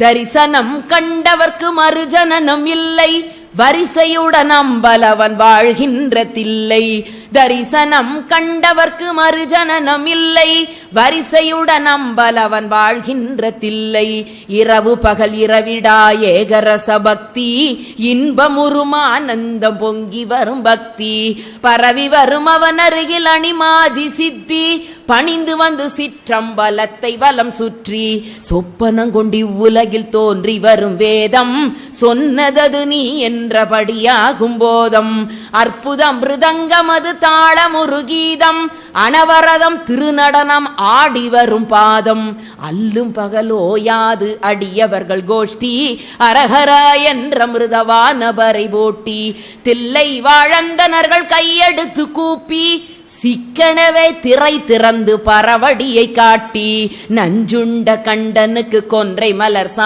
தரிசனம் கண்டவர்க்கு மறுஜனனம் இல்லை, வரிசையுடன் அம்பலவன் வாழ்கின்ற தில்லை. தரிசனம் கண்டவர்க்கு மறுஜனனம் இல்லை, வரிசையுடன் அம்பலவன் வாழ்கின்ற தில்லை. இரவு பகல் இரவிடா ஏகரச பக்தி, இன்பமுருமானந்தம் பொங்கி வரும் பக்தி. பரவி வரும் அவன் அருகில் அணிமாதி சித்தி, பணிந்து வந்து சிற்றம்பலத்தை வலம் சுற்றி. சொப்பனங்கொண்டி உலகில் தோன்றி வரும் வேதம், சொன்னதது நீ என்றபடியாகும் போதம். அற்புதம் மிருதங்கம் அது தாளமுரு கீதம், அனவரதம் திருநடனம் ஆடி வரும் பாதம். அல்லும் பகலோயாது அடியவர்கள் கோஷ்டி, அரஹரா என்ற மிருதவானபரை போட்டி. தில்லை வாழந்தனர்கள் கையெடுத்து கூப்பி, சிக்கனவே திரை திறந்து பரவடியை காட்டி. நஞ்சுண்ட கண்டனுக்கு கொன்றை மலர்